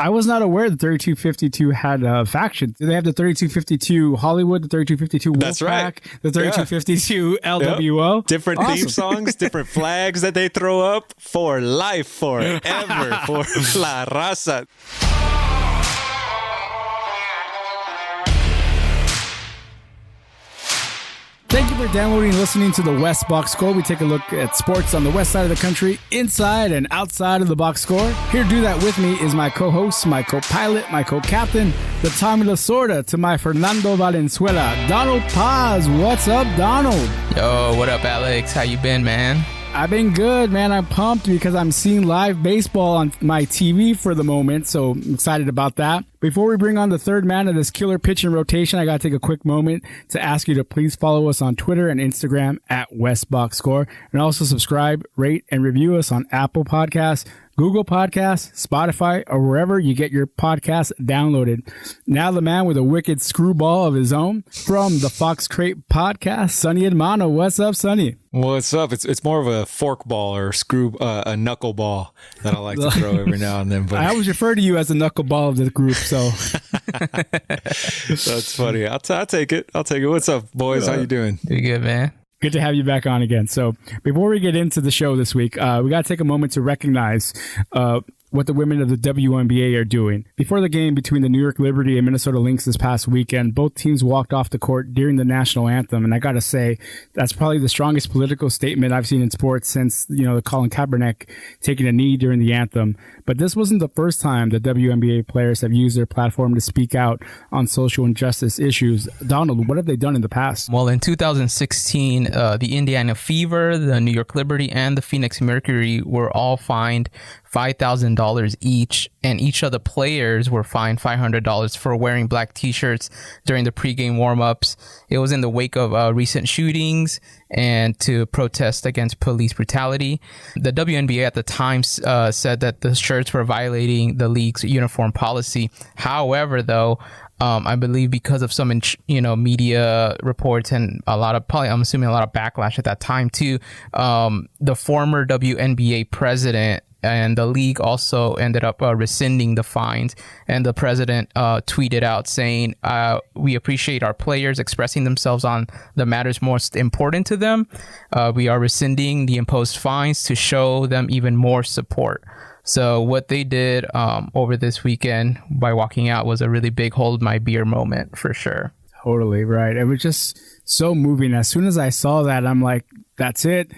I was not aware that 3252 had a faction. They have the 3252 Hollywood, the 3252 Wolfpack, That's right. the 3252 LWO. Yep. Different theme songs, different flags that they throw up for life, forever, for La Raza. Thank you for downloading and listening to the West Box Score. We take a look at sports on the west side of the country, inside and outside of the box score. Here to do that with me is my co-host, my co-pilot, my co-captain, the Tommy Lasorda to my Fernando Valenzuela, Donald Paz. What's up, Donald? Yo, what up, Alex? How you been, man? I've been good, man. I'm pumped because I'm seeing live baseball on my TV for the moment, so I'm excited about that. Before we bring on the third man of this killer pitching rotation, I got to take a quick moment to ask you to please follow us on Twitter and Instagram at WestBoxScore, and also subscribe, rate, and review us on Apple Podcasts, Google Podcasts, Spotify, or wherever you get your podcasts downloaded. Now the man with a wicked screwball of his own from the Fox Crate Podcast, Sonny Hermano. What's up, Sonny? What's up? It's more of a fork ball or a knuckle ball that I like to throw every now and then. But I always refer to you as the knuckleball of the group, so that's funny. I'll take it. What's up, boys? How you doing? Pretty good, man. Good to have you back on again. So before we get into the show this week, we got to take a moment to recognize what the women of the WNBA are doing. Before the game between the New York Liberty and Minnesota Lynx this past weekend, both teams walked off the court during the national anthem. And I got to say, that's probably the strongest political statement I've seen in sports since, the Colin Kaepernick taking a knee during the anthem. But this wasn't the first time that WNBA players have used their platform to speak out on social injustice issues. Donald, what have they done in the past? Well, in 2016, the Indiana Fever, the New York Liberty, and the Phoenix Mercury were all fined $5,000 each, and each of the players were fined $500 for wearing black t-shirts during the pregame warm-ups. It was in the wake of recent shootings and to protest against police brutality. The WNBA at the time said that the shirts were violating the league's uniform policy. However, though, I believe because of some, media reports and I'm assuming a lot of backlash at that time too, the former WNBA president and the league also ended up rescinding the fines. And the president tweeted out saying, we appreciate our players expressing themselves on the matters most important to them. We are rescinding the imposed fines to show them even more support. So what they did over this weekend by walking out was a really big hold my beer moment for sure. Totally right. It was just so moving. As soon as I saw that, I'm like, that's it.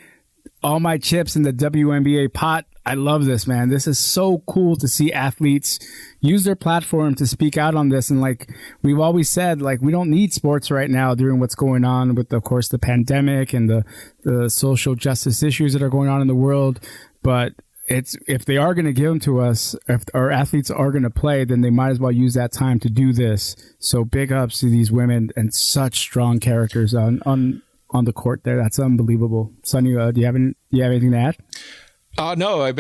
All my chips in the WNBA pot. I love this, man. This is so cool to see athletes use their platform to speak out on this. And like we've always said, like we don't need sports right now during what's going on with, of course, the pandemic and the social justice issues that are going on in the world. But if they are going to give them to us, if our athletes are going to play, then they might as well use that time to do this. So big ups to these women and such strong characters on the court there. That's unbelievable. Sonny, do you have anything to add? No,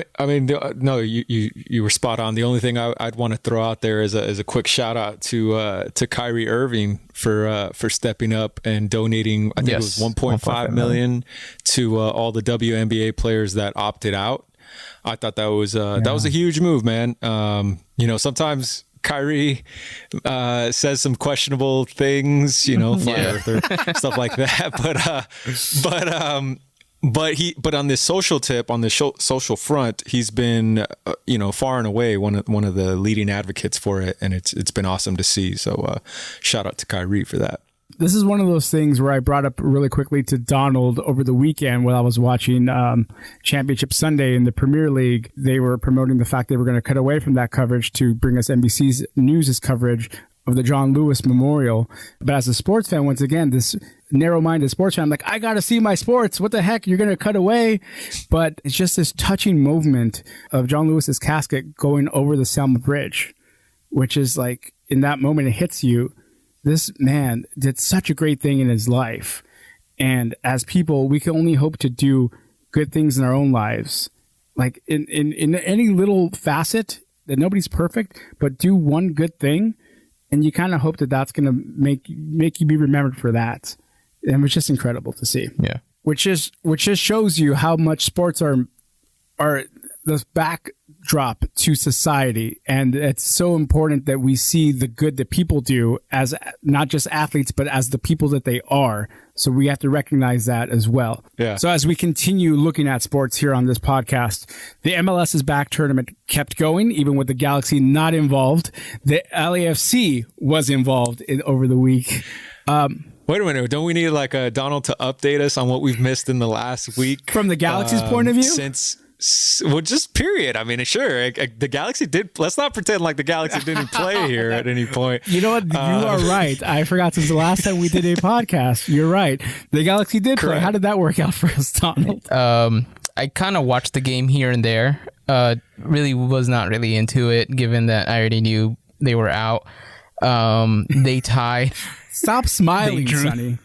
no. You were spot on. The only thing I'd want to throw out there is a quick shout out to Kyrie Irving for stepping up and donating. I think it was $1.5 million to all the WNBA players that opted out. I thought that was a huge move, man. Sometimes Kyrie says some questionable things, flat earther, stuff like that. But on this social tip, on the social front, he's been, far and away one of the leading advocates for it, and it's been awesome to see. So shout out to Kyrie for that. This is one of those things where I brought up really quickly to Donald over the weekend when I was watching Championship Sunday in the Premier League. They were promoting the fact they were going to cut away from that coverage to bring us NBC's News' coverage of the John Lewis Memorial. But as a sports fan, once again, this narrow-minded sports fan, I'm like, I got to see my sports. What the heck? You're going to cut away? But it's just this touching movement of John Lewis's casket going over the Selma Bridge, which is like, in that moment, it hits you. This man did such a great thing in his life. And as people, we can only hope to do good things in our own lives. Like in any little facet, that nobody's perfect, but do one good thing. And you kind of hope that that's going to make you be remembered for that. And it's just incredible to see. Yeah. Which just shows you how much sports are the backdrop to society. And it's so important that we see the good that people do as not just athletes, but as the people that they are. So we have to recognize that as well. Yeah. So as we continue looking at sports here on this podcast, the MLS's back tournament kept going, even with the Galaxy not involved. The LAFC was involved over the week. Wait a minute. Don't we need like a Donald to update us on what we've missed in the last week? From the Galaxy's point of view? Well, just period. I mean, sure, the Galaxy did. Let's not pretend like the Galaxy didn't play here at any point. You know what? You are right. I forgot since the last time we did a podcast. You're right. The Galaxy did play. How did that work out for us, Donald? I kind of watched the game here and there. Really was not really into it, given that I already knew they were out. They tied. Stop smiling, Sonny.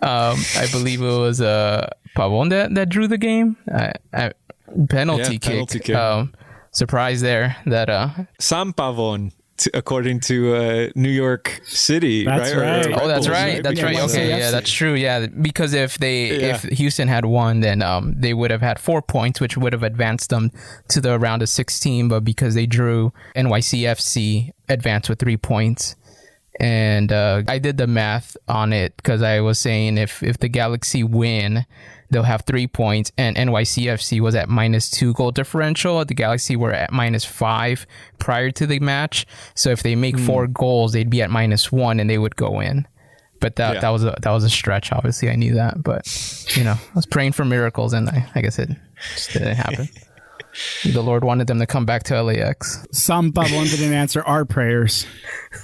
I believe it was Pavon that drew the game. Penalty kick. Surprise there that Sam Pavon, according to New York City. That's right. Oh, that's right. That's right. Okay, yeah, that's true. Yeah, because if Houston had won, then they would have had 4 points, which would have advanced them to the round of 16. But because they drew, NYCFC advanced with 3 points. And I did the math on it because I was saying if the Galaxy win, they'll have 3 points, and NYCFC was at -2 goal differential. The Galaxy were at -5 prior to the match. So if they make 4 goals, they'd be at -1 and they would go in. But that was a stretch. Obviously, I knew that, but I was praying for miracles, and I guess it just didn't happen. The Lord wanted them to come back to LAX. Some Pavon didn't answer our prayers.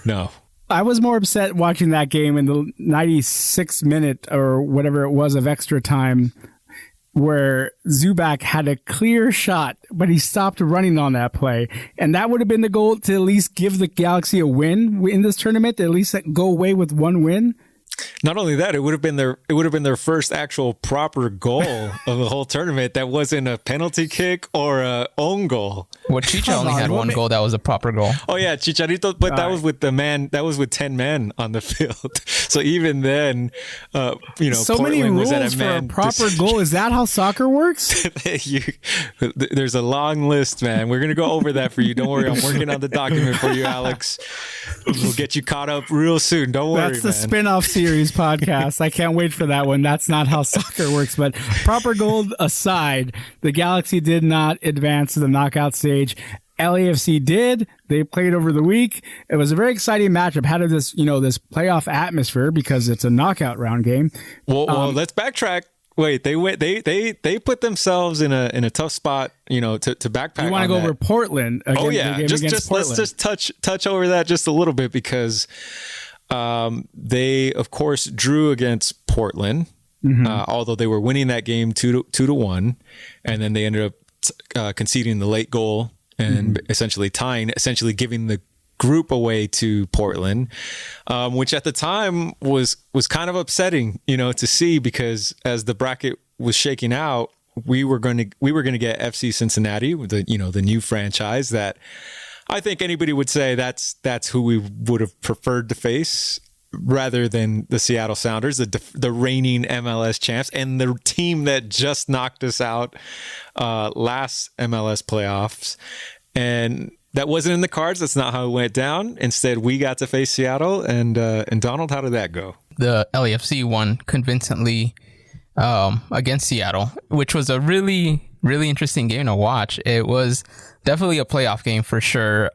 No. I was more upset watching that game in the 96th minute or whatever it was of extra time, where Zubac had a clear shot, but he stopped running on that play. And that would have been the goal, to at least give the Galaxy a win in this tournament, to at least go away with one win. Not only that, it would have been their first actual proper goal of the whole tournament that wasn't a penalty kick or a own goal. Well, Chicha only had one goal that was a proper goal. Oh yeah, Chicharito, but that was with 10 men on the field. So even then, so Portland many rules was at a for man a proper goal. Is that how soccer works? There's a long list, man. We're gonna go over that for you. Don't worry, I'm working on the document for you, Alex. We'll get you caught up real soon. Don't worry, That's the spin-off series podcast. I can't wait for that one. That's not how soccer works. But proper goal aside, the Galaxy did not advance to the knockout stage. LAFC did. They played over the week. It was a very exciting matchup. Had this, this playoff atmosphere because it's a knockout round game. Well, let's backtrack. Wait, they put themselves in a tough spot, to backpack. You want to go over Portland? Oh yeah, just let's just touch over that just a little bit, because they of course drew against Portland, although they were winning that game 2-1, and then they ended up conceding the late goal and essentially giving the group away to Portland, which at the time was kind of upsetting, to see, because as the bracket was shaking out, we were going to get FC Cincinnati, the new franchise that I think anybody would say that's who we would have preferred to face, rather than the Seattle Sounders, the reigning MLS champs, and the team that just knocked us out last MLS playoffs. And that wasn't in the cards. That's not how it went down. Instead, we got to face Seattle. And Donald, how did that go? The LAFC won convincingly against Seattle, which was a really, really interesting game to watch. It was definitely a playoff game for sure.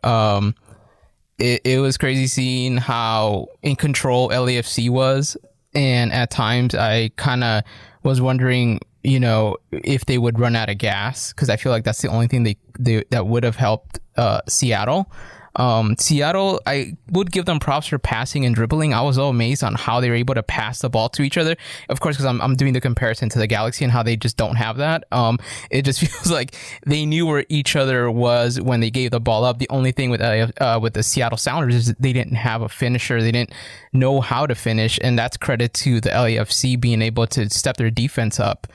It was crazy seeing how in control LAFC was. And at times I kind of was wondering, if they would run out of gas, because I feel like that's the only thing that would have helped Seattle. Seattle, I would give them props for passing and dribbling. I was so amazed on how they were able to pass the ball to each other. Of course, because I'm doing the comparison to the Galaxy and how they just don't have that. It just feels like they knew where each other was when they gave the ball up. The only thing with the Seattle Sounders is they didn't have a finisher. They didn't know how to finish, and that's credit to the LAFC being able to step their defense up.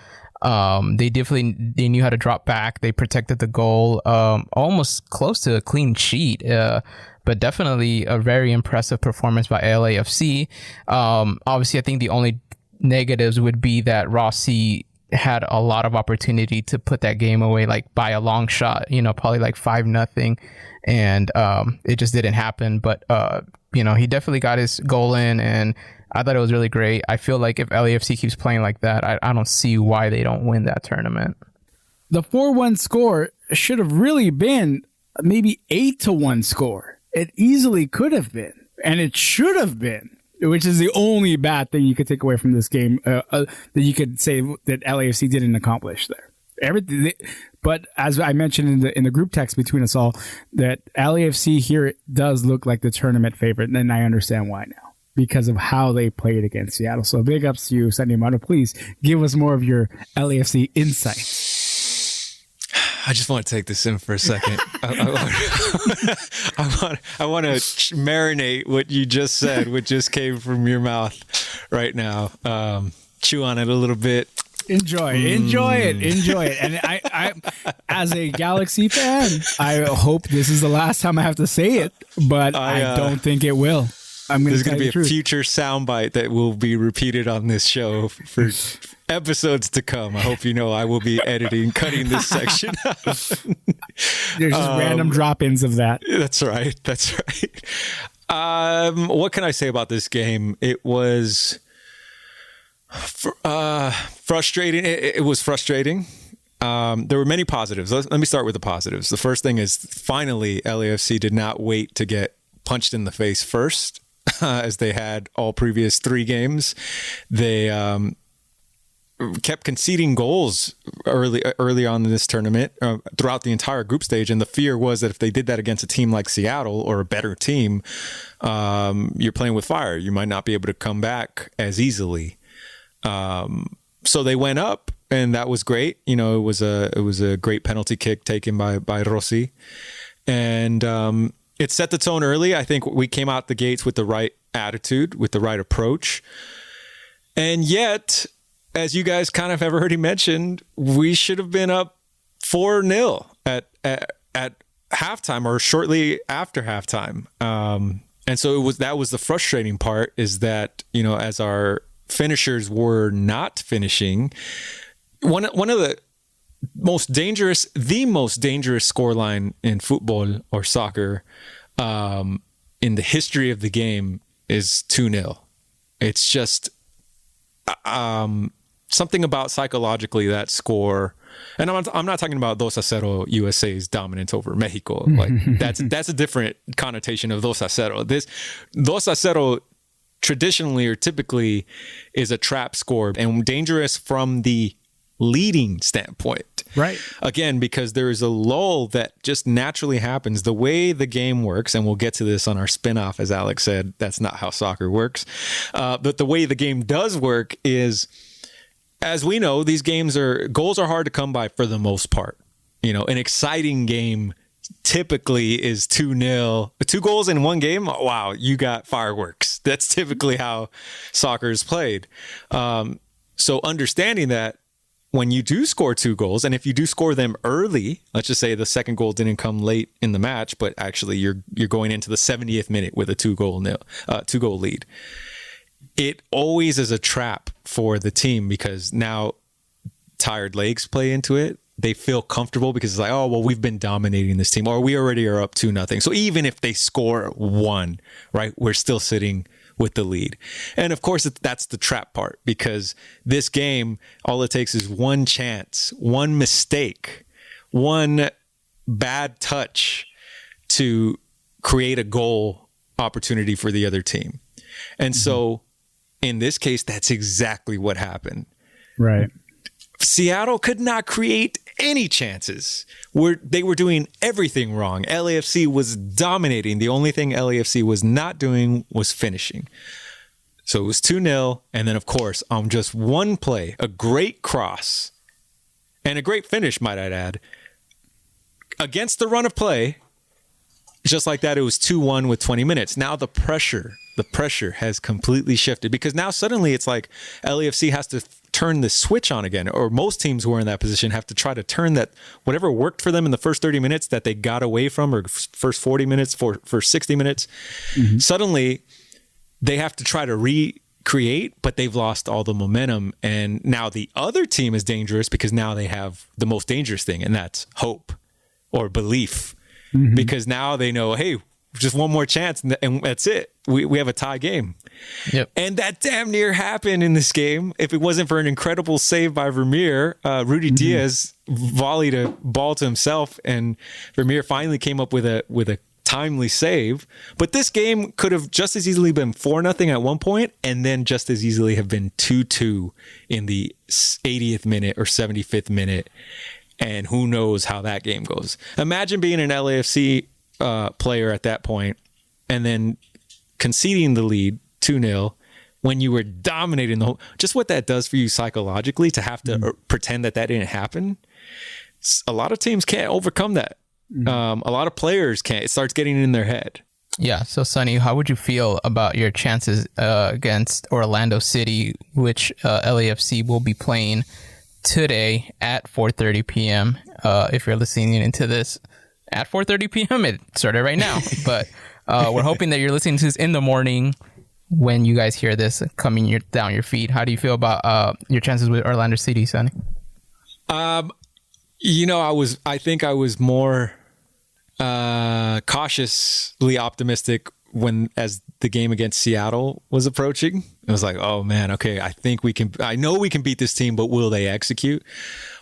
They knew how to drop back. They protected the goal, almost close to a clean sheet, but definitely a very impressive performance by LAFC. Obviously, I think the only negatives would be that Rossi had a lot of opportunity to put that game away, like by a long shot, probably like 5-0. And it just didn't happen. But, he definitely got his goal in, and I thought it was really great. I feel like if LAFC keeps playing like that, I don't see why they don't win that tournament. The 4-1 score should have really been maybe 8-1 score. It easily could have been, and it should have been, which is the only bad thing you could take away from this game that you could say that LAFC didn't accomplish there. Everything, but as I mentioned in the group text between us all, that LAFC here does look like the tournament favorite, and I understand why now because of how they played against Seattle. So big ups to you, Sonny Hermano. Please give us more of your LAFC insights. I just want to take this in for a second. I want to marinate what you just said, what just came from your mouth right now. Chew on it a little bit. Enjoy it. And I, as a Galaxy fan, I hope this is the last time I have to say it, but I don't think it will. There's going to be a future soundbite that will be repeated on this show for episodes to come. I hope you know I will be cutting this section. There's just random drop-ins of that. That's right. What can I say about this game? It was frustrating. It was frustrating. There were many positives. Let me start with the positives. The first thing is finally LAFC did not wait to get punched in the face first, as they had all previous 3 games. They kept conceding goals early on in this tournament throughout the entire group stage, and the fear was that if they did that against a team like Seattle or a better team, you're playing with fire. You might not be able to come back as easily. So they went up, and that was great. It was a great penalty kick taken by Rossi, and it set the tone early. I think we came out the gates with the right attitude, with the right approach, and yet, as you guys kind of have already mentioned, we should have been up 4-0 at halftime or shortly after halftime. And so that was the frustrating part, is that, as our finishers were not finishing, one of the most dangerous scoreline in football or soccer in the history of the game is 2-0. It's just something about psychologically that score, and I'm not talking about 2-0 USA's dominance over Mexico. Like that's a different connotation of 2-0. This 2-0 traditionally or typically is a trap score and dangerous from the leading standpoint. Right. Again, because there is a lull that just naturally happens. The way the game works, and we'll get to this on our spinoff, as Alex said, that's not how soccer works. But the way the game does work is, as we know, goals are hard to come by for the most part. An exciting game typically is 2-0. 2 goals in one game, wow, you got fireworks. That's typically how soccer is played. So understanding that, when you do score 2 goals, and if you do score them early, let's just say the second goal didn't come late in the match, but actually you're going into the 70th minute with a 2-goal lead. It always is a trap for the team, because now tired legs play into it. They feel comfortable because it's like, oh, well, we've been dominating this team, or we already are up 2-0. So even if they score 1, right, we're still sitting with the lead. And of course, that's the trap part, because this game, all it takes is one chance, one mistake, one bad touch to create a goal opportunity for the other team. And so in this case, that's exactly what happened. Right. Seattle could not create any chances. They were doing everything wrong. LAFC was dominating. The only thing LAFC was not doing was finishing. So it was 2-0. And then, of course, on just one play, a great cross and a great finish, might I add, against the run of play, just like that, it was 2-1 with 20 minutes. Now the pressure has completely shifted, because now suddenly it's like LAFC has to turn the switch on again, or most teams who are in that position have to try to turn that, whatever worked for them in the first 30 minutes that they got away from, or first 40 minutes for 60 minutes. Suddenly they have to try to create, but they've lost all the momentum. And now the other team is dangerous because now they have the most dangerous thing, and that's hope or belief. Because now they know, hey, just one more chance and that's it. We have a tie game. Yep. And that damn near happened in this game. If it wasn't for an incredible save by Vermeer, Rudy Diaz volleyed a ball to himself, and Vermeer finally came up with a timely save. But this game could have just as easily been 4-0 at one point, and then just as easily have been 2-2 in the 80th minute or 75th minute. And who knows how that game goes. Imagine being an LAFC player at that point and then conceding the lead 2-0 when you were dominating the whole. Just what that does for you psychologically to have to pretend that didn't happen. A lot of teams can't overcome that. A lot of players can't. It starts getting in their head. Yeah. So, Sonny, how would you feel about your chances against Orlando City, which LAFC will be playing today at 4:30 p.m. If you're listening into this at 4:30 p.m., it started right now. But we're hoping that you're listening to this in the morning when you guys hear this coming down your feed. How do you feel about your chances with Orlando City, Sonny? I think I was more cautiously optimistic as the game against Seattle was approaching. It was like, oh man, okay, I know we can beat this team, but will they execute?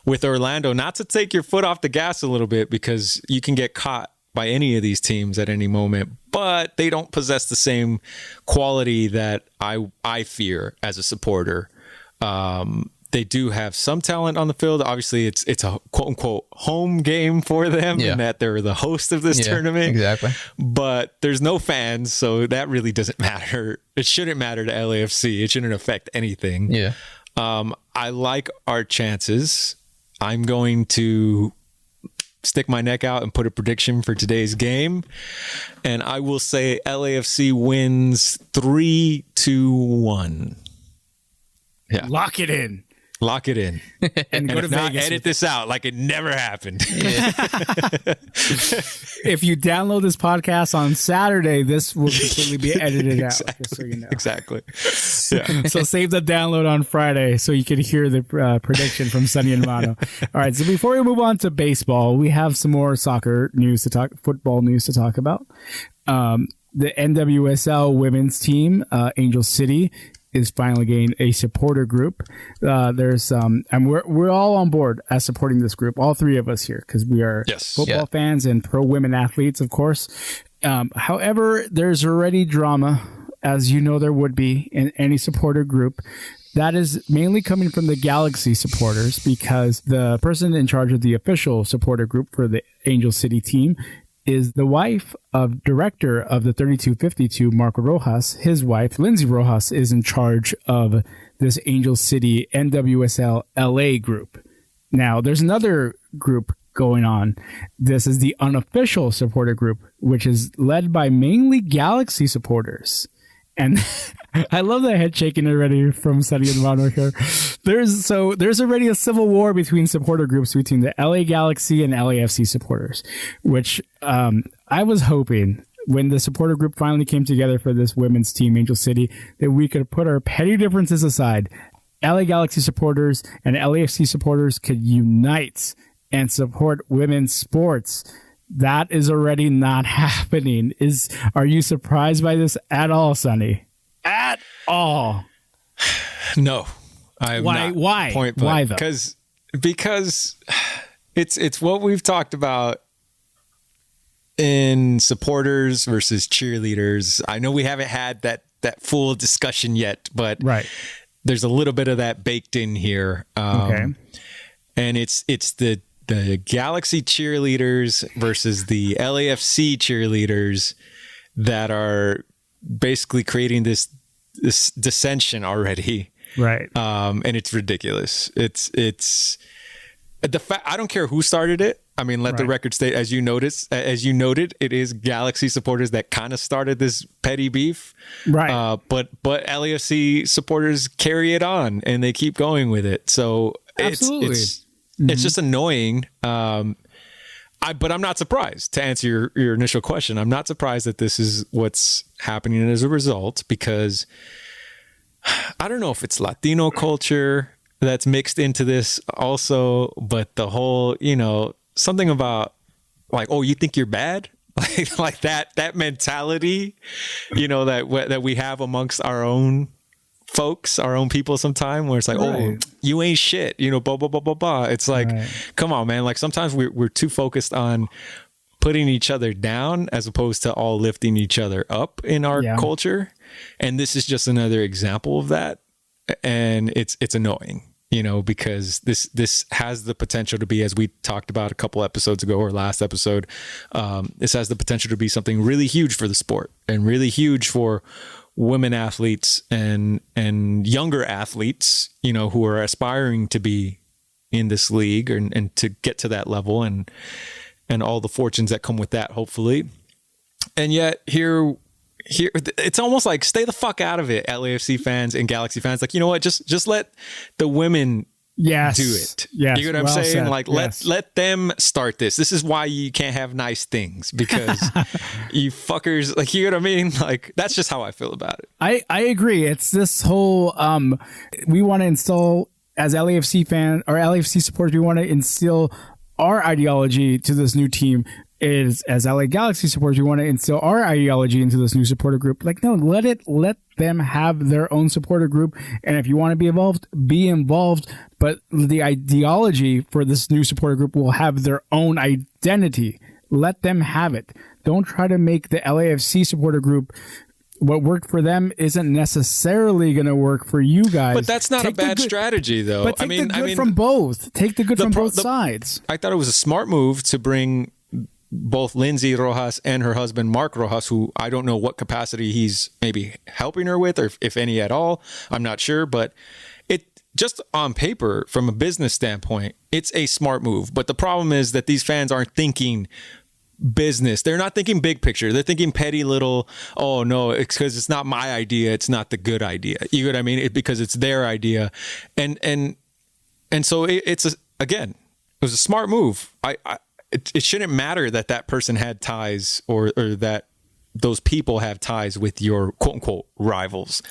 With Orlando, not to take your foot off the gas a little bit, because you can get caught by any of these teams at any moment, but they don't possess the same quality that I fear as a supporter. They do have some talent on the field. Obviously, it's a quote unquote home game for them, and that they're the host of this tournament. Exactly. But there's no fans, so that really doesn't matter. It shouldn't matter to LAFC. It shouldn't affect anything. Yeah. I like our chances. I'm going to stick my neck out and put a prediction for today's game, and I will say LAFC wins 3-1. Yeah. Lock it in. Lock it in. And go to if not, Vegas. edit this out like it never happened. If you download this podcast on Saturday, this will completely be edited out. Just so you know. Exactly. Yeah. So save the download on Friday so you can hear the prediction from Sonny Hermano. All right. So before we move on to baseball, we have some more football news to talk about. The NWSL women's team, Angel City, is finally getting a supporter group. And we're all on board as supporting this group. All three of us here, because we are football fans and pro women athletes, of course. However, there's already drama, as you know there would be in any supporter group. That is mainly coming from the Galaxy supporters, because the person in charge of the official supporter group for the Angel City team is the wife of director of the 3252, Marco Rojas. His wife, Lindsay Rojas, is in charge of this Angel City NWSL LA group. Now, there's another group going on. This is the Unofficial Supporter Group, which is led by mainly Galaxy supporters. And I love that head shaking already from Sonny Hermano here. There's already a civil war between supporter groups between the LA Galaxy and LAFC supporters, which I was hoping when the supporter group finally came together for this women's team, Angel City, that we could put our petty differences aside. LA Galaxy supporters and LAFC supporters could unite and support women's sports. That is already not happening. Are you surprised by this at all, Sonny? At all? No, I'm not. Why? Point blank. Why though? Because it's what we've talked about in supporters versus cheerleaders. I know we haven't had that full discussion yet, but there's a little bit of that baked in here. Okay, and it's the Galaxy cheerleaders versus the LAFC cheerleaders that are basically creating this dissension already. Right. And it's ridiculous. It's the fact, I don't care who started it. I mean, let the record state, as you noted, it is Galaxy supporters that kind of started this petty beef. Right. But LAFC supporters carry it on and they keep going with it. So it's just annoying. But I'm not surprised, to answer your initial question. I'm not surprised that this is what's happening as a result, because I don't know if it's Latino culture that's mixed into this also, but the whole, something about like, oh, you think you're bad? Like that mentality, that we have amongst our own folks, our own people sometime, where it's like, oh, you ain't shit, blah, blah, blah, blah, blah. It's like, come on, man. Like sometimes we're too focused on putting each other down as opposed to all lifting each other up in our culture. And this is just another example of that. And it's annoying, because this has the potential to be, as we talked about a couple episodes ago or last episode, this has the potential to be something really huge for the sport and really huge for women athletes and younger athletes, who are aspiring to be in this league and to get to that level and all the fortunes that come with that, hopefully. And yet here, it's almost like stay the fuck out of it, LAFC fans and Galaxy fans. Like, you know what? Just let the women do it. Yes. You know what I'm saying? Like, let them start this. This is why you can't have nice things, because you fuckers, like, you know what I mean? Like, that's just how I feel about it. I agree. It's this whole, we want to instill, as LAFC fan or LAFC supporters, we want to instill our ideology to this new team. Is as LA Galaxy supporters, we want to instill our ideology into this new supporter group. Like, no, let them have their own supporter group. And if you want to be involved, be involved. But the ideology for this new supporter group will have their own identity. Let them have it. Don't try to make the LAFC supporter group, what worked for them isn't necessarily going to work for you guys. But that's not a bad strategy, though. But take the good from both. Take the good from both sides. I thought it was a smart move to bring both Lindsay Rojas and her husband, Mark Rojas, who I don't know what capacity he's maybe helping her with, or if any at all. I'm not sure. But it just on paper, from a business standpoint, it's a smart move. But the problem is that these fans aren't thinking business. They're not thinking big picture. They're thinking petty little, oh no, it's because it's not my idea. It's not the good idea. You know what I mean? Because it's their idea. And so again, it was a smart move. It shouldn't matter that person had ties or that those people have ties with your quote unquote rivals.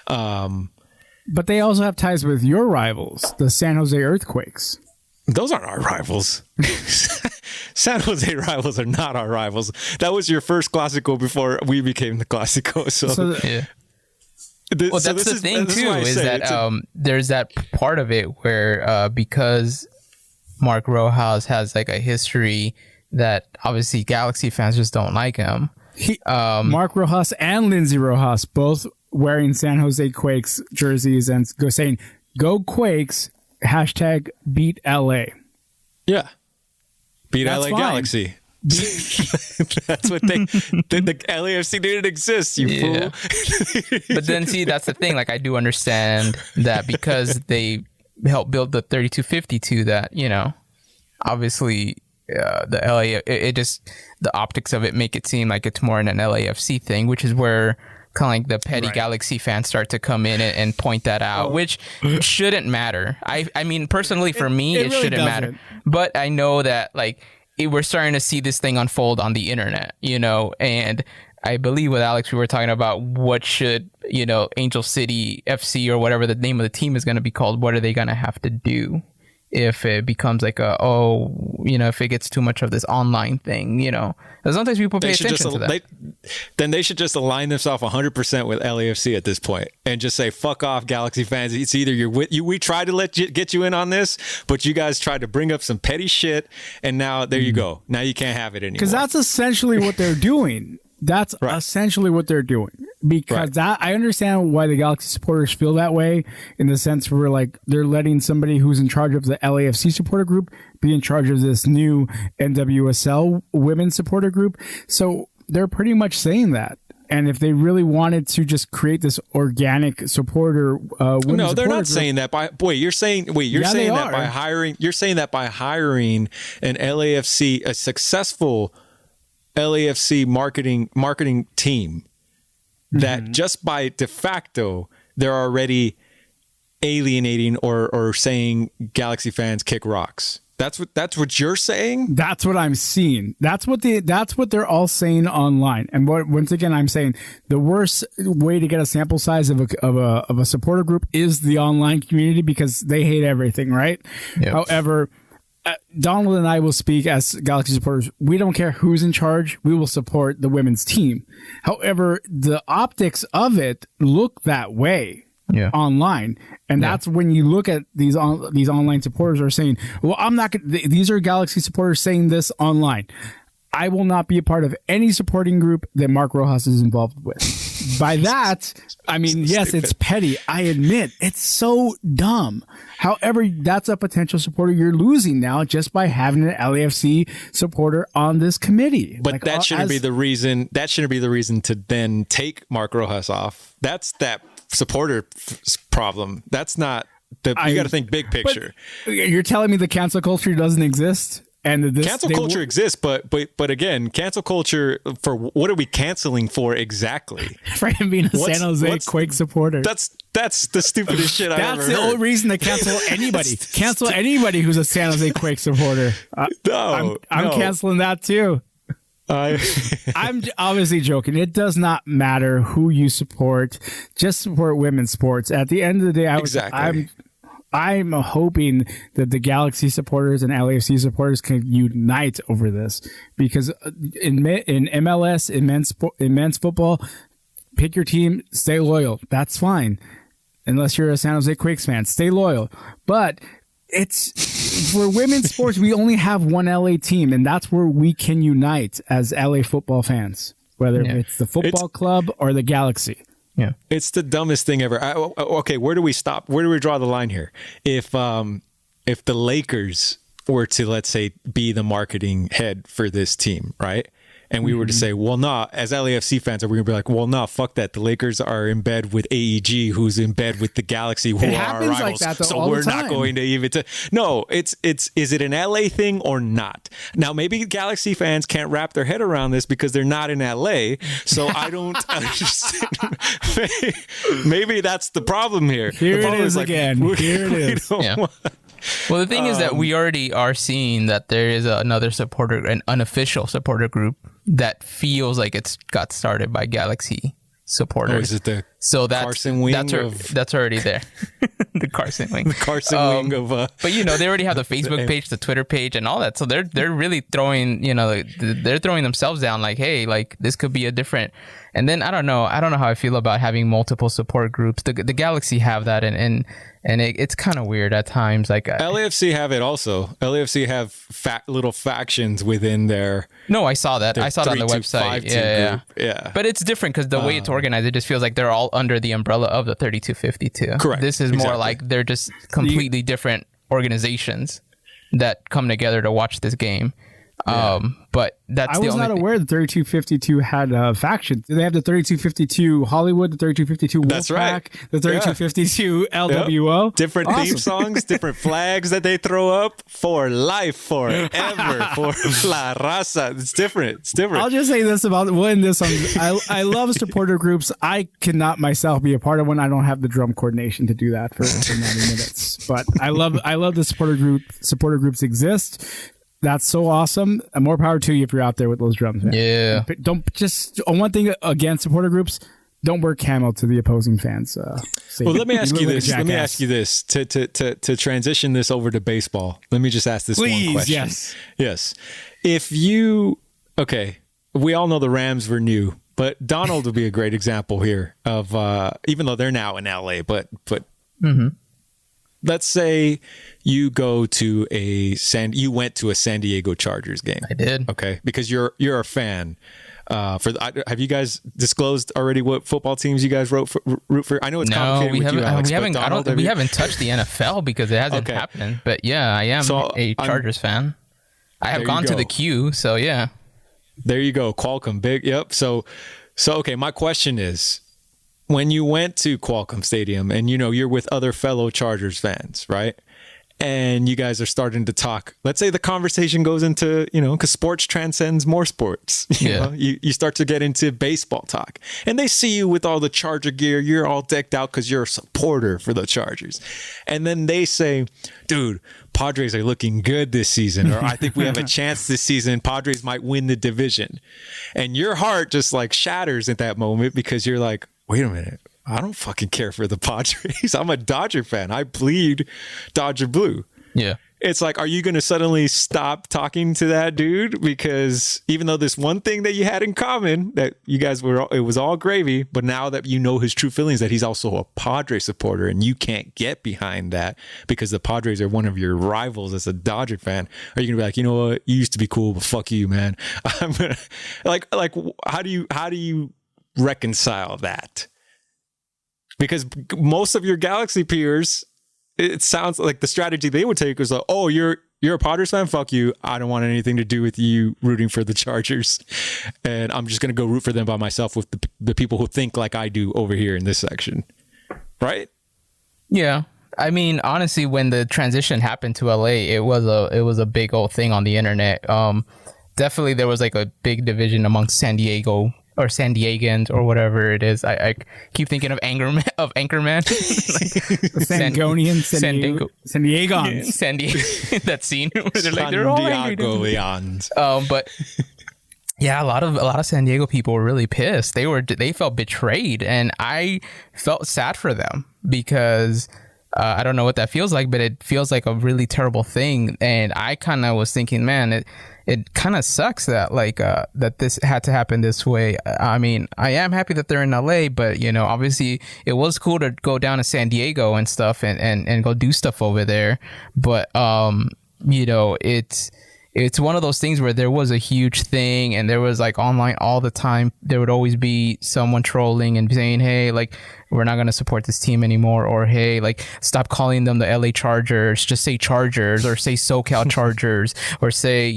But they also have ties with your rivals, the San Jose Earthquakes. Those aren't our rivals. San Jose rivals are not our rivals. That was your first Clásico before we became the Clásico. Well, that's the thing too, is that there's that part of it where because Mark Rojas has like a history that obviously Galaxy fans just don't like him. Mark Rojas and Lindsay Rojas both wearing San Jose Quakes jerseys and saying, "Go Quakes, hashtag beat LA." Yeah. Beat LA fine. Galaxy. That's what the LAFC didn't exist, you fool. But then see, that's the thing. Like, I do understand that because they helped build the 3252, that, obviously the LA, it just, the optics of it make it seem like it's more an LAFC thing, which is where kind of like the petty Galaxy fans start to come in and point that out, which shouldn't matter. I mean, personally, for me, it really shouldn't matter. But I know that, like, we're starting to see this thing unfold on the internet, and I believe with Alex, we were talking about what should, Angel City FC or whatever the name of the team is going to be called. What are they going to have to do if it becomes like if it gets too much of this online thing, Because sometimes people pay attention to that. Then they should just align themselves 100% with LAFC at this point and just say, fuck off, Galaxy fans. It's either we tried to get you in on this, but you guys tried to bring up some petty shit, and now there you go. Now you can't have it anymore. Because that's essentially what they're doing. That's essentially what they're doing. Because I understand why the Galaxy supporters feel that way, in the sense where, like, they're letting somebody who's in charge of the LAFC supporter group be in charge of this new NWSL women's supporter group. So they're pretty much saying that. And if they really wanted to just create this organic supporter, no, they're not saying that. You're saying that by hiring an LAFC, a successful LAFC marketing team, that just by de facto they're already alienating or saying Galaxy fans kick rocks. That's what you're saying? That's what I'm seeing. That's what they're all saying online. And once again, I'm saying the worst way to get a sample size of a supporter group is the online community, because they hate everything, right? Yep. However, Donald and I will speak as Galaxy supporters. We don't care who's in charge. We will support the women's team. However, the optics of it look that way online. And that's when you look at these online supporters are saying, well, I'm not going to, these are Galaxy supporters saying this online. I will not be a part of any supporting group that Mark Rojas is involved with. By that, I mean, yes, stupid. It's petty. I admit it's so dumb. However, that's a potential supporter you're losing now just by having an LAFC supporter on this committee. But that shouldn't be the reason. That shouldn't be the reason to then take Mark Rojas off. That's that supporter problem. That's not the. You got to think big picture. You're telling me the cancel culture doesn't exist? And cancel culture exists, but again, cancel culture for what are we canceling for exactly? For him being a San Jose Quake supporter. That's the stupidest shit I've ever heard. That's the only reason to cancel anybody. Cancel anybody who's a San Jose Quake supporter. I'm canceling that too. I'm obviously joking. It does not matter who you support. Just support women's sports. At the end of the day, I'm hoping that the Galaxy supporters and LAFC supporters can unite over this, because in MLS, in men's football, pick your team, stay loyal. That's fine. Unless you're a San Jose Quakes fan, stay loyal. But it's for women's sports, we only have one LA team, and that's where we can unite as LA football fans, whether it's the football club or the Galaxy. Yeah, it's the dumbest thing ever. Okay, where do we stop? Where do we draw the line here? If the Lakers were to, let's say, be the marketing head for this team, right? And we were to say, well, nah, as LAFC fans, are we going to be like, well, nah, fuck that. The Lakers are in bed with AEG, who's in bed with the Galaxy, who are our rivals. Like that, though, so we're not going to even no, is it an LA thing or not? Now, maybe Galaxy fans can't wrap their head around this because they're not in LA. So I don't understand. Maybe that's the problem here. Here it is again. Here it is. Well, the thing is that we already are seeing that there is another supporter, an unofficial supporter group that feels like it's got started by Galaxy supporters. Oh, is it the Carson wing? That's already there. The Carson wing. The Carson wing of. But they already have the Facebook page, the Twitter page, and all that. So they're really throwing, they're throwing themselves down. Like, hey, like this could be a different. And then I don't know how I feel about having multiple support groups. The Galaxy have that, and it's kind of weird at times. Like LAFC have it also. LAFC have little factions within their. No, I saw that. I saw that on the website. Yeah. But it's different because the way it's organized, it just feels like they're all under the umbrella of the 3252. Correct. This is more like they're just completely different organizations that come together to watch this game. But that's the only. I was not aware the 3252 had a faction. Do they have the 3252 Hollywood, the 3252 Wolfpack, that's right. The 3252 LWO? Yep. Different theme songs, different flags that they throw up for life, forever, for La Raza. It's different. I'll just say this about this. I love supporter groups. I cannot myself be a part of one. I don't have the drum coordination to do that for 90 minutes. But I love the supporter groups exist. That's so awesome. And more power to you if you're out there with those drums, man. Yeah. Don't just one thing against supporter groups. Don't wear camo to the opposing fans. Well, let me ask you this. Let me ask you this to transition this over to baseball. Let me just ask this one question. Yes. If you we all know the Rams were new, but Donald would be a great example here of even though they're now in LA, but. Mm-hmm. Let's say you went to a San Diego Chargers game. I did. Okay, because you're a fan. Have you guys disclosed already what football teams you guys root for? I know it's complicated with you, Alex, we haven't touched the NFL because it hasn't happened. But yeah, I am a Chargers fan. I have gone to the queue, so yeah. There you go, Qualcomm, big. Yep. So okay. My question is, when you went to Qualcomm Stadium and you're with other fellow Chargers fans, right? and you guys are starting to talk. Let's say the conversation goes into, because sports transcends more sports. You start to get into baseball talk, and they see you with all the Charger gear. You're all decked out because you're a supporter for the Chargers. And then they say, dude, Padres are looking good this season, or I think we have a chance this season. Padres might win the division. And your heart just like shatters at that moment because you're like, wait a minute. I don't fucking care for the Padres. I'm a Dodger fan. I bleed Dodger blue. Yeah. It's like, are you going to suddenly stop talking to that dude? Because even though this one thing that you had in common, that you guys it was all gravy, but now that you know his true feelings, that he's also a Padre supporter, and you can't get behind that because the Padres are one of your rivals as a Dodger fan, are you going to be like, you know what? You used to be cool, but fuck you, man. I'm gonna, like, how do you reconcile that? Because most of your Galaxy peers, it sounds like the strategy they would take was like, oh, you're a Padres fan? Fuck you. I don't want anything to do with you rooting for the Chargers. And I'm just going to go root for them by myself with the people who think like I do over here in this section. Right? Yeah. I mean, honestly, when the transition happened to LA, it was a big old thing on the internet. Definitely there was like a big division amongst San Diego or San Diegans or whatever it is. I keep thinking of Anchorman. Sangonians, San Diegans. San Diego. That scene where they're all angry. But yeah, a lot of San Diego people were really pissed. They felt betrayed, and I felt sad for them because I don't know what that feels like, but it feels like a really terrible thing. And I kind of was thinking, man, it kind of sucks that that this had to happen this way. I mean, I am happy that they're in LA, but obviously it was cool to go down to San Diego and stuff and go do stuff over there. But it's one of those things where there was a huge thing, and there was like online all the time. There would always be someone trolling and saying, hey, like, we're not going to support this team anymore, or hey, like, stop calling them the LA Chargers, just say Chargers, or say SoCal Chargers, or say,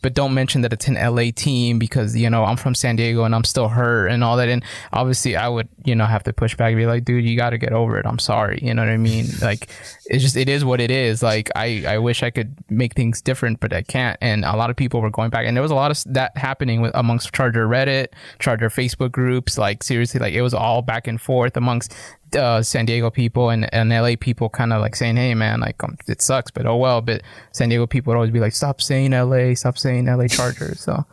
but don't mention that it's an LA team because, I'm from San Diego and I'm still hurt and all that. And obviously I would, have to push back and be like, dude, you got to get over it. I'm sorry. You know what I mean? Like, it is what it is. Like, I wish I could make things different, but I can't. And a lot of people were going back, and there was a lot of that happening amongst Charger Reddit, Charger Facebook groups. Like, seriously, like, it was all back and forth amongst San Diego people and LA people, kind of like saying, hey man, like, it sucks, but oh well. But San Diego people would always be like, stop saying LA Chargers. So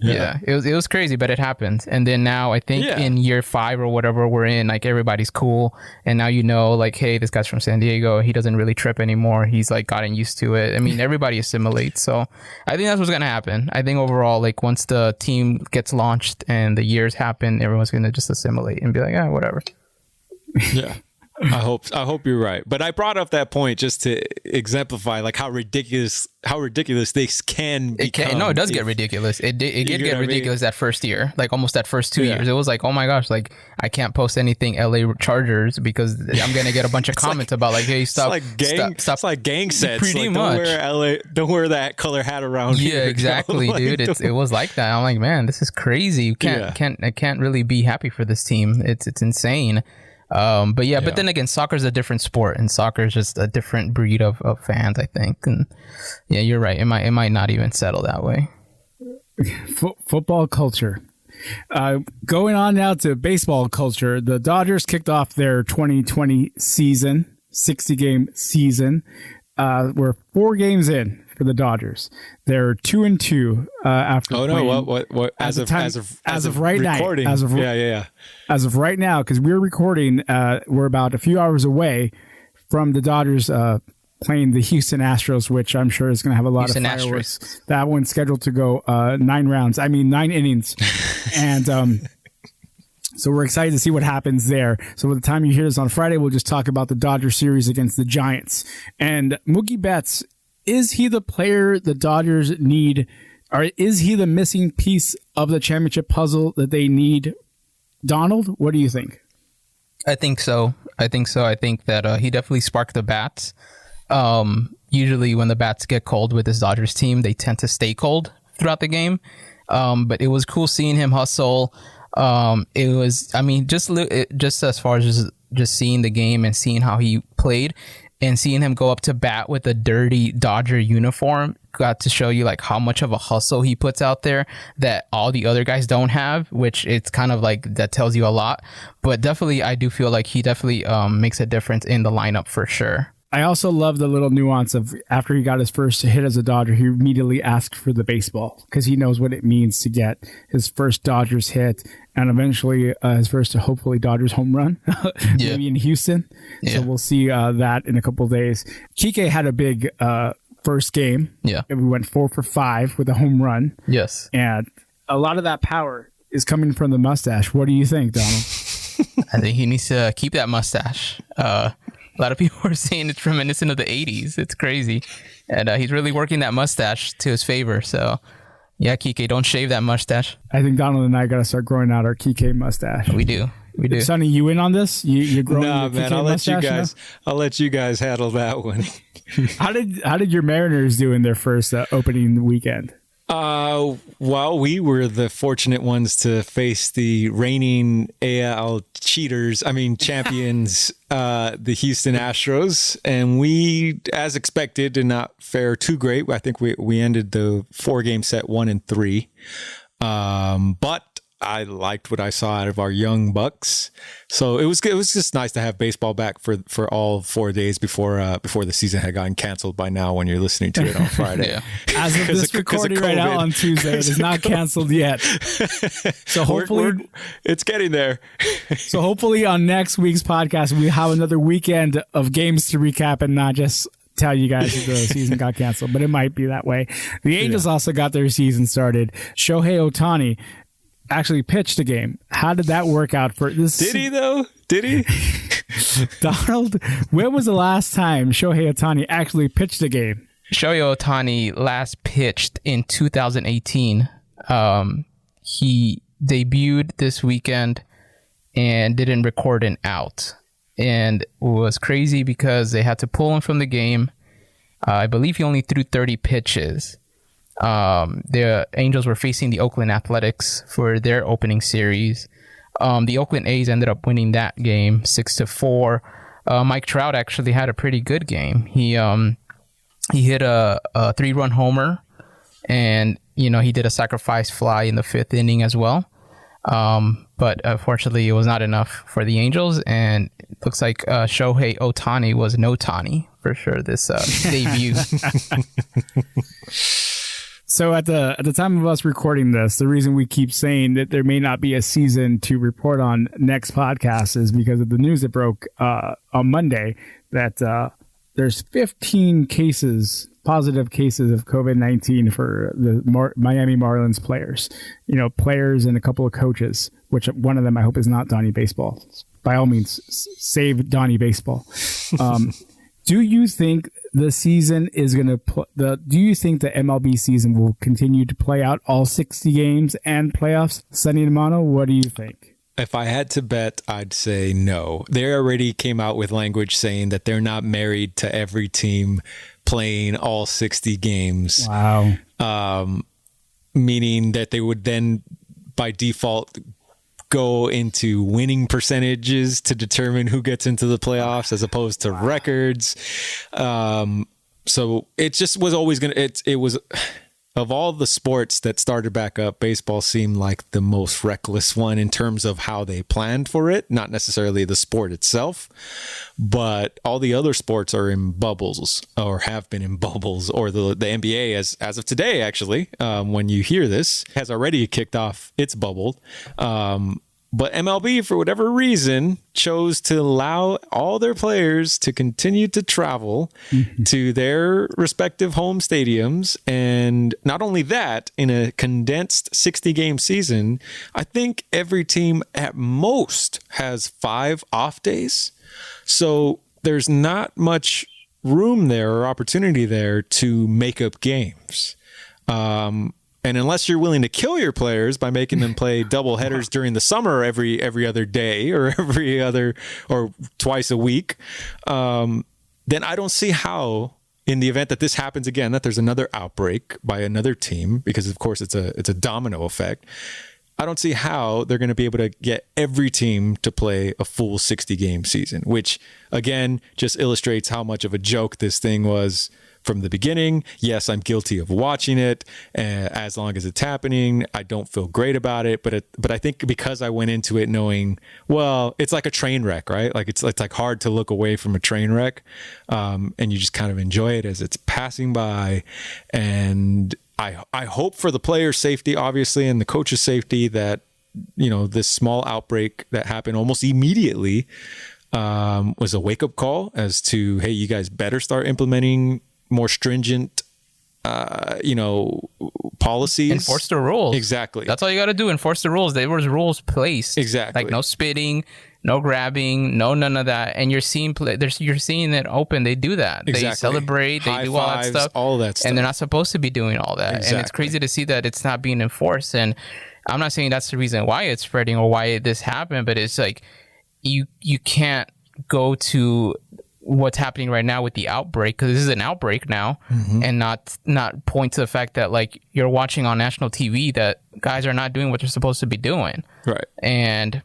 yeah, it was crazy, but it happened. And then now I think in year 5 or whatever we're in, like, everybody's cool, and now like, hey, this guy's from San Diego, he doesn't really trip anymore, he's like gotten used to it. I mean, everybody assimilates. So I think that's what's gonna happen. I think overall, like, once the team gets launched and the years happen, everyone's gonna just assimilate and be like, yeah, whatever. Yeah, I hope you're right. But I brought up that point just to exemplify like how ridiculous this can become. No, it does get ridiculous. It did get ridiculous that first year, like almost that first 2 years. It was like, oh my gosh, like, I can't post anything LA Chargers because I'm gonna get a bunch of comments about like, hey, stop. It's like gang sets. Pretty like, much. Don't wear that color hat around. Yeah, here, exactly, like, dude. It was like that. I'm like, man, this is crazy. I can't really be happy for this team. It's insane. But then again, soccer is a different sport, and soccer is just a different breed of fans, I think. And yeah, you're right. It might not even settle that way. Football culture. Going on now to baseball culture. The Dodgers kicked off their 2020 season, 60-game season. We're 4 games in for the Dodgers. They're 2-2 after. Oh no! What? As of right recording. Now, as of right now, because we're recording, we're about a few hours away from the Dodgers playing the Houston Astros, which I'm sure is going to have a lot of fireworks. Astros. That one's scheduled to go 9 innings, and. So we're excited to see what happens there. So by the time you hear this on Friday, we'll just talk about the Dodgers series against the Giants. And Mookie Betts, is he the player the Dodgers need? Or is he the missing piece of the championship puzzle that they need? Donald, what do you think? I think so. I think that he definitely sparked the bats. Usually when the bats get cold with this Dodgers team, they tend to stay cold throughout the game. But it was cool seeing him hustle. It was, I mean, just as far as just seeing the game and seeing how he played, and seeing him go up to bat with a dirty Dodger uniform got to show you like how much of a hustle he puts out there that all the other guys don't have, which it's kind of like that tells you a lot. But definitely, I do feel like he definitely makes a difference in the lineup for sure. I also love the little nuance of after he got his first hit as a Dodger, he immediately asked for the baseball because he knows what it means to get his first Dodgers hit and eventually his first, hopefully, Dodgers home run, maybe in Houston. Yeah. So we'll see that in a couple of days. Kike had a big first game. Yeah. We went 4 for 5 with a home run. Yes. And a lot of that power is coming from the mustache. What do you think, Donald? I think he needs to keep that mustache. A lot of people are saying it's reminiscent of the 80s. It's crazy. And he's really working that mustache to his favor. So, yeah, Kike, don't shave that mustache. I think Donald and I got to start growing out our Kike mustache. We do. Sonny, you in on this? You're growing your man, Kike mustache? I'll let you guys handle that one. How did your Mariners do in their first opening weekend? Well, we were the fortunate ones to face the reigning AL champions, the Houston Astros, and we, as expected, did not fare too great. I think we ended the 4-game set 1-3. But I liked what I saw out of our young Bucks. So it was just nice to have baseball back for all 4 days before the season had gotten canceled by now when you're listening to it on Friday. Yeah. As of this recording right now on Tuesday, it is not canceled yet. So hopefully it's getting there. So hopefully on next week's podcast, we have another weekend of games to recap and not just tell you guys that the season got canceled, but it might be that way. The Angels also got their season started. Shohei Ohtani actually pitched a game. How did that work out for this? Did he though? Did he? Donald, when was the last time Shohei Ohtani actually pitched a game? Shohei Ohtani last pitched in 2018. He debuted this weekend and didn't record an out. And it was crazy because they had to pull him from the game. I believe he only threw 30 pitches. The Angels were facing the Oakland Athletics for their opening series. The Oakland A's ended up winning that game 6-4. Mike Trout actually had a pretty good game. He hit a 3-run homer, and he did a sacrifice fly in the 5th inning as well. But unfortunately, it was not enough for the Angels, and it looks like Shohei Ohtani was no Tani for sure this debut. So at the time of us recording this, the reason we keep saying that there may not be a season to report on next podcast is because of the news that broke on Monday that there's 15 positive cases of COVID-19 for the Miami Marlins players. Players and a couple of coaches, which one of them I hope is not Donnie Baseball. By all means, save Donnie Baseball. Do you think the season is going to do you think the MLB season will continue to play out all 60 games and playoffs? Sonny Hermano, what do you think? If I had to bet, I'd say no. They already came out with language saying that they're not married to every team playing all 60 games. Wow. Meaning that they would then by default go into winning percentages to determine who gets into the playoffs as opposed to records. So it just was always going to, it was, of all the sports that started back up, baseball seemed like the most reckless one in terms of how they planned for it. Not necessarily the sport itself, but all the other sports are in bubbles or have been in bubbles, or the NBA as of today, actually, when you hear this, has already kicked off its bubble. But MLB, for whatever reason, chose to allow all their players to continue to travel to their respective home stadiums. And not only that, in a condensed 60-game season, I think every team at most has 5 off days. So there's not much room there or opportunity there to make up games. And unless you're willing to kill your players by making them play double headers during the summer every other day or or twice a week, then I don't see how, in the event that this happens again, that there's another outbreak by another team, because of course it's a domino effect. I don't see how they're going to be able to get every team to play a full 60-game season, which, again, just illustrates how much of a joke this thing was from the beginning. Yes, I'm guilty of watching it. As long as it's happening, I don't feel great about it. But I think because I went into it knowing, well, it's like a train wreck, right? Like it's like hard to look away from a train wreck, and you just kind of enjoy it as it's passing by. And I hope for the players' safety, obviously, and the coach's safety that, this small outbreak that happened almost immediately was a wake-up call as to, hey, you guys better start implementing more stringent, policies. Enforce the rules. Exactly. That's all you got to do. Enforce the rules. There was rules placed. Exactly. Like no spitting, no grabbing, none of that. And you're seeing it open. They do that. Exactly. They celebrate. They do all that stuff. All that stuff. And they're not supposed to be doing all that. Exactly. And it's crazy to see that it's not being enforced. And I'm not saying that's the reason why it's spreading or why this happened, but it's like you can't go to what's happening right now with the outbreak, because this is an outbreak now, and not point to the fact that like you're watching on national TV that guys are not doing what they're supposed to be doing. Right. And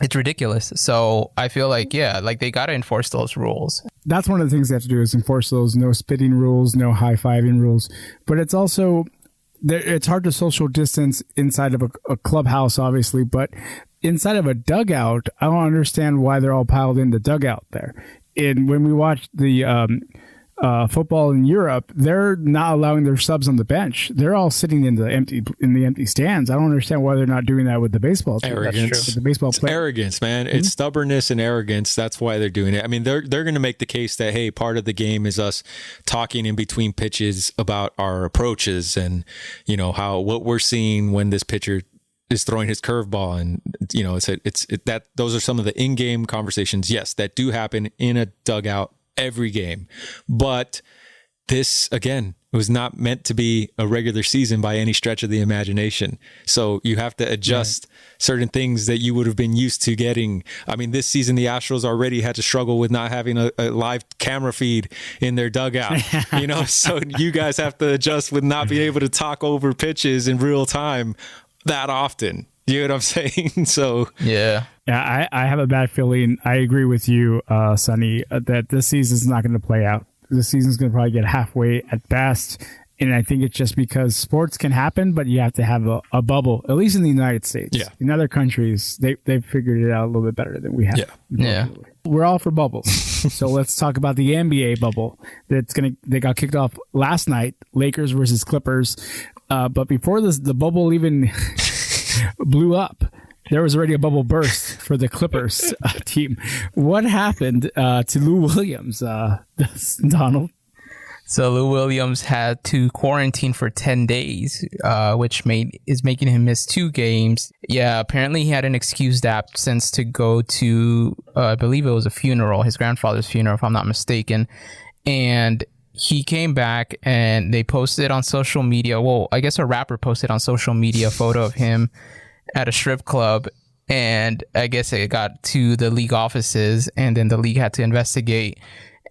it's ridiculous. So I feel like, like they got to enforce those rules. That's one of the things they have to do is enforce those no spitting rules, no high-fiving rules. But it's also, it's hard to social distance inside of a clubhouse, obviously, but inside of a dugout, I don't understand why they're all piled in the dugout there. And when we watch the football in Europe, they're not allowing their subs on the bench. They're all sitting in the empty stands. I don't understand why they're not doing that with the baseball team. Arrogance. With the baseball it's player. arrogance, man. It's stubbornness and arrogance. That's why they're doing it. I mean, they're going to make the case that, hey, part of the game is us talking in between pitches about our approaches and, how what we're seeing when this pitcher is throwing his curveball, and those are some of the in-game conversations, yes, that do happen in a dugout every game. But this, again, was not meant to be a regular season by any stretch of the imagination. So you have to adjust certain things that you would have been used to getting. I mean, this season, the Astros already had to struggle with not having a live camera feed in their dugout, so you guys have to adjust with not being able to talk over pitches in real time that often. You know what I'm saying? So yeah, I have a bad feeling. I agree with you, Sonny, that this season's not going to play out. This season's going to probably get halfway at best. And I think it's just because sports can happen, but you have to have a bubble, at least in the United States. Yeah. In other countries, they've figured it out a little bit better than we have. Yeah. We're all for bubbles. So let's talk about the NBA bubble. They got kicked off last night, Lakers versus Clippers. But before this, the bubble even blew up, there was already a bubble burst for the Clippers team. What happened to Lou Williams, Donald? So Lou Williams had to quarantine for 10 days, which is making him miss 2 games. Yeah, apparently he had an excused absence to go to, I believe it was a funeral, his grandfather's funeral, if I'm not mistaken. And he came back and they posted on social media. Well, I guess a rapper posted on social media a photo of him at a strip club. And I guess it got to the league offices, and then the league had to investigate.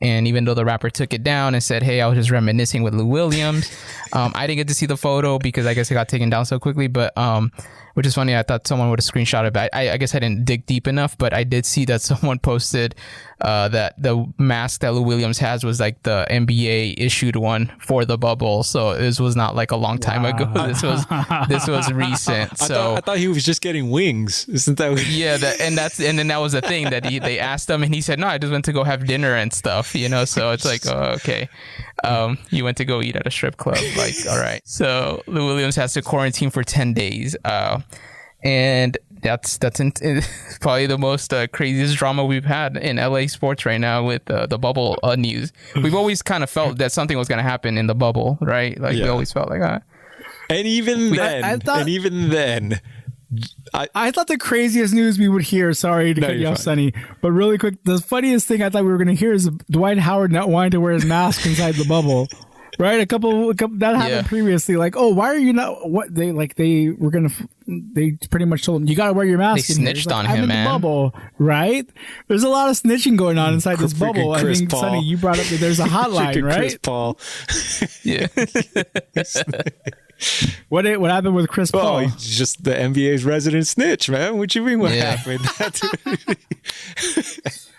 And even though the rapper took it down and said, hey, I was just reminiscing with Lou Williams, I didn't get to see the photo because I guess it got taken down so quickly. But which is funny. I thought someone would have screenshot it, but I guess I didn't dig deep enough. But I did see that someone posted that the mask that Lou Williams has was like the NBA issued one for the bubble. So this was not like a long time ago. This was recent. So I thought he was just getting wings. Isn't that what? Yeah, and then that was the thing that they asked him, and he said, no, I just went to go have dinner and stuff. So it's like, oh, okay. You went to go eat at a strip club. Like, all right. So Lou Williams has to quarantine for 10 days. And that's probably the most craziest drama we've had in LA sports right now with the bubble news. We've always kind of felt that something was going to happen in the bubble, right? Like we always felt like that. And even then, I thought the craziest news we would hear, sorry to cut you off, Sonny, but really quick, the funniest thing I thought we were going to hear is Dwight Howard not wanting to wear his mask inside the bubble. Right? A couple that happened previously. Like, oh, why are you not? What they were gonna? They pretty much told him you got to wear your mask. They snitched on him, man. Bubble, right? There's a lot of snitching going on inside this bubble. I think, Paul. Sonny, you brought up that there's a hotline, right? Chris Paul. Yeah. What happened with Chris Paul? He's just the NBA's resident snitch, man. What you mean? What Yeah. happened?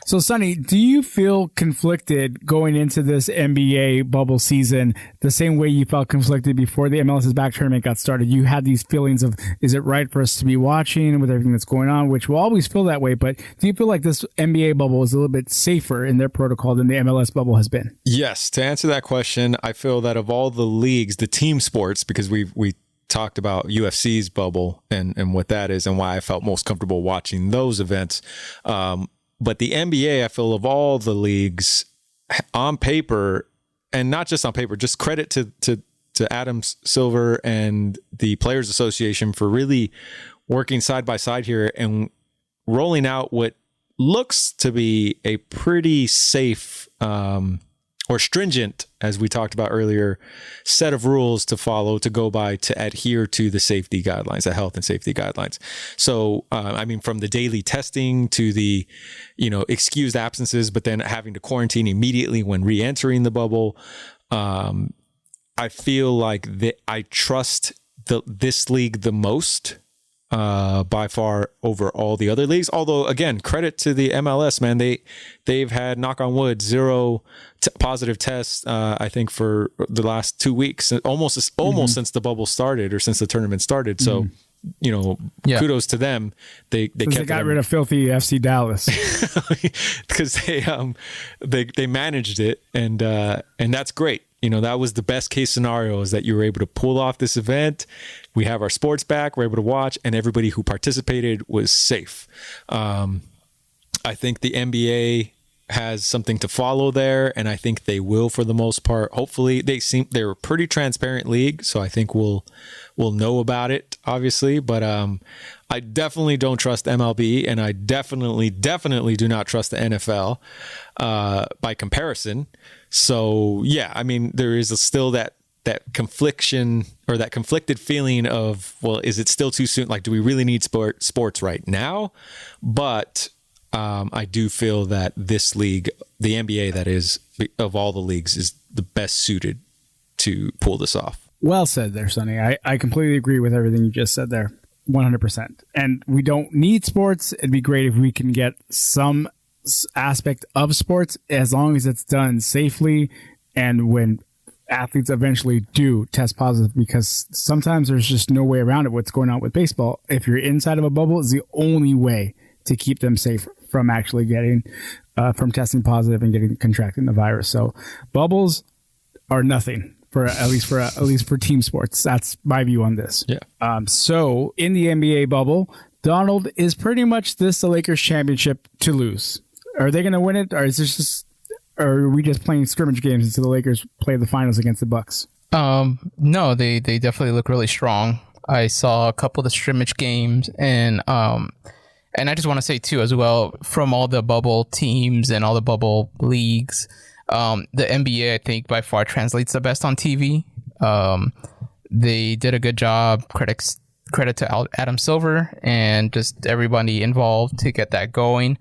So, Sonny, do you feel conflicted going into this NBA bubble season the same way you felt conflicted before the MLS's back tournament got started? You had these feelings of, is it right for us to be watching with everything that's going on, which will always feel that way. But do you feel like this NBA bubble is a little bit safer in their protocol than the MLS bubble has been? Yes. To answer that question, I feel that of all the leagues, the team sports, because we talked about UFC's bubble and what that is and why I felt most comfortable watching those events. But the NBA, I feel, of all the leagues on paper, and not just on paper, just credit to Adam Silver and the Players Association for really working side by side here and rolling out what looks to be a pretty safe or stringent, as we talked about earlier, set of rules to follow, to go by, to adhere to the safety guidelines, the health and safety guidelines. So, I mean, from the daily testing to the, excused absences, but then having to quarantine immediately when re-entering the bubble. I feel like I trust this league the most by far over all the other leagues. Although, again, credit to the MLS, man. They've had, knock on wood, 0 positive tests, I think, for the last 2 weeks, almost since the bubble started or since the tournament started. So, kudos to them. They got rid of filthy FC Dallas because they managed it, and that's great. That was the best case scenario, is that you were able to pull off this event. We have our sports back. We're able to watch, and everybody who participated was safe. I think the NBA has something to follow there, and I think they will for the most part. Hopefully, they're a pretty transparent league, so I think we'll know about it, obviously. But I definitely don't trust MLB, and I definitely do not trust the NFL by comparison. So yeah, I mean, there is still that confliction or that conflicted feeling of, well, is it still too soon? Like, do we really need sports right now? But I do feel that this league, the NBA, that is, of all the leagues, is the best suited to pull this off. Well said there, Sonny. I completely agree with everything you just said there. 100%. And we don't need sports. It'd be great if we can get some aspect of sports, as long as it's done safely and when athletes eventually do test positive, because sometimes there's just no way around it. What's going on with baseball, if you're inside of a bubble, is the only way to keep them safe from actually getting from testing positive and contracting the virus. So bubbles are nothing for at least for team sports. That's my view on this. Yeah. So in the NBA bubble, Donald, is pretty much this the Lakers championship to lose? Are they going to win it, or are we just playing scrimmage games until the Lakers play the finals against the Bucks? No, they definitely look really strong. I saw a couple of the scrimmage games, and I just want to say too, as well, from all the bubble teams and all the bubble leagues, the NBA, I think, by far translates the best on TV. They did a good job. Credit to Adam Silver and just everybody involved to get that going.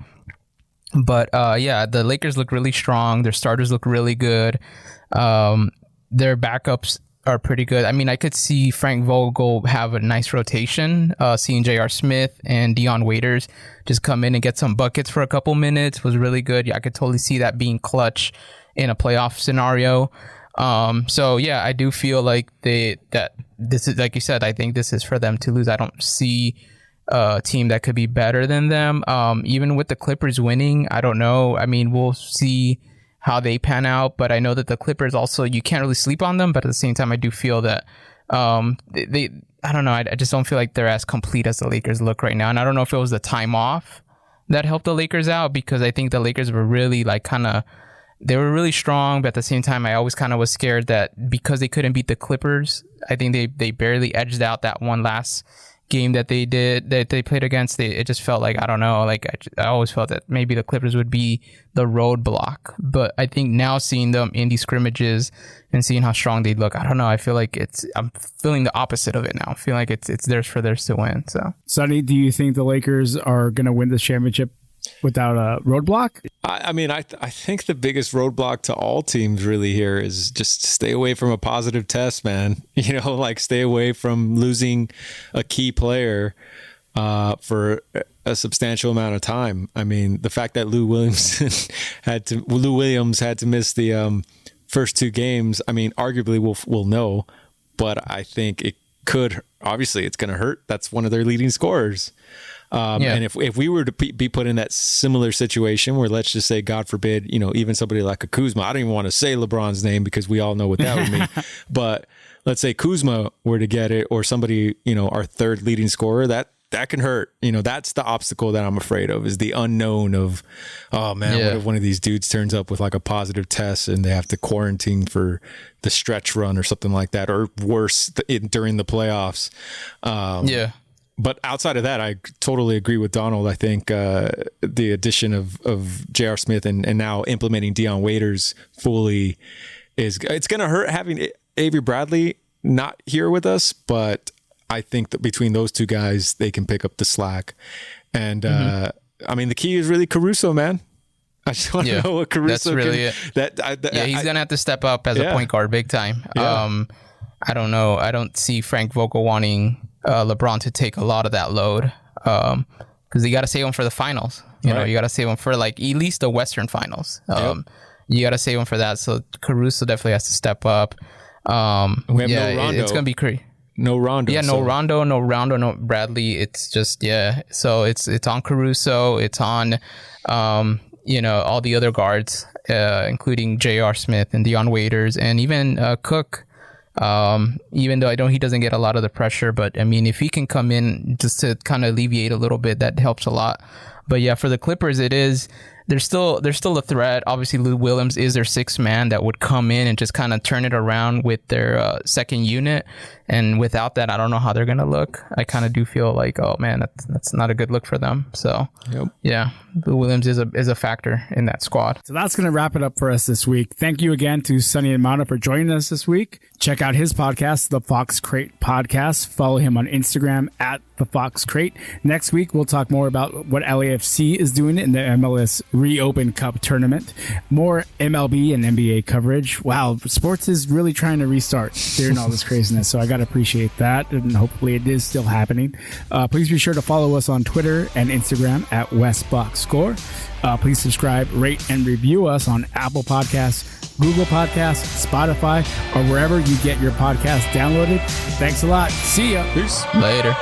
But yeah, the Lakers look really strong. Their starters look really good. Their backups are pretty good. I mean, I could see Frank Vogel have a nice rotation, seeing J.R. Smith and Dion Waiters just come in and get some buckets for a couple minutes was really good. Yeah, I could totally see that being clutch in a playoff scenario. So yeah, I do feel like that this is, like you said, I think this is for them to lose. I don't see a team that could be better than them. Even with the Clippers winning, I don't know. I mean, we'll see how they pan out, but I know that the Clippers also, you can't really sleep on them, but at the same time, I do feel that they I don't know, I just don't feel like they're as complete as the Lakers look right now. And I don't know if it was the time off that helped the Lakers out, because I think the Lakers were really they were really strong, but at the same time, I always kind of was scared that because they couldn't beat the Clippers, I think they barely edged out that one last game that they played against. It just felt like, I don't know, like I always felt that maybe the Clippers would be the roadblock. But I think now seeing them in these scrimmages and seeing how strong they look, I don't know, I feel like I'm feeling the opposite of it now. I feel like it's theirs to win. So, Sonny, do you think the Lakers are going to win this championship without a roadblock? I mean, I think the biggest roadblock to all teams really here is just stay away from a positive test, man. Like stay away from losing a key player for a substantial amount of time. I mean, the fact that Lou Williams had to miss the first 2 games, I mean, arguably we'll know, but I think it could, obviously it's going to hurt. That's one of their leading scorers. And if we were to be put in that similar situation where, let's just say, God forbid, even somebody like a Kuzma, I don't even want to say LeBron's name because we all know what that would mean, but let's say Kuzma were to get it, or somebody, our third leading scorer, that can hurt. That's the obstacle that I'm afraid of, is the unknown of, oh man, what if one of these dudes turns up with like a positive test and they have to quarantine for the stretch run or something like that, or worse during the playoffs. But outside of that, I totally agree with Donald. I think the addition of J.R. Smith and now implementing Dion Waiters fully it's going to hurt having Avery Bradley not here with us, but I think that between those two guys, they can pick up the slack. And I mean, the key is really Caruso, man. I just want to know what Caruso that's really it. He's going to have to step up as a point guard big time. I don't know. I don't see Frank Vogel wanting LeBron to take a lot of that load because you got to save him for the finals. You know, you got to save him for like at least the Western finals. You got to save him for that. So Caruso definitely has to step up. We have no Rondo. It's going to be crazy. No Rondo. Yeah, no Rondo, no Bradley. It's just, So it's on Caruso. It's on, all the other guards, including J.R. Smith and Dion Waiters and even Cook. Even though he doesn't get a lot of the pressure, but I mean, if he can come in just to kind of alleviate a little bit, that helps a lot. But yeah, for the Clippers, they're still a threat. Obviously, Lou Williams is their sixth man that would come in and just kind of turn it around with their second unit. And without that, I don't know how they're gonna look. I kind of do feel like, oh man, that's not a good look for them. So yeah, Lou Williams is a factor in that squad. So that's gonna wrap it up for us this week. Thank you again to Sonny Hermano for joining us this week. Check out his podcast, The Fox Crate Podcast. Follow him on Instagram at The Fox Crate. Next week, we'll talk more about what LAFC is doing in the MLS Reopen Cup tournament. More MLB and NBA coverage. Wow, sports is really trying to restart during all this craziness. So I got to appreciate that. And hopefully it is still happening. Please be sure to follow us on Twitter and Instagram at WestBoxScore. Please subscribe, rate, and review us on Apple Podcasts, Google Podcasts, Spotify, or wherever you get your podcast downloaded. Thanks a lot. See ya. Peace. Later.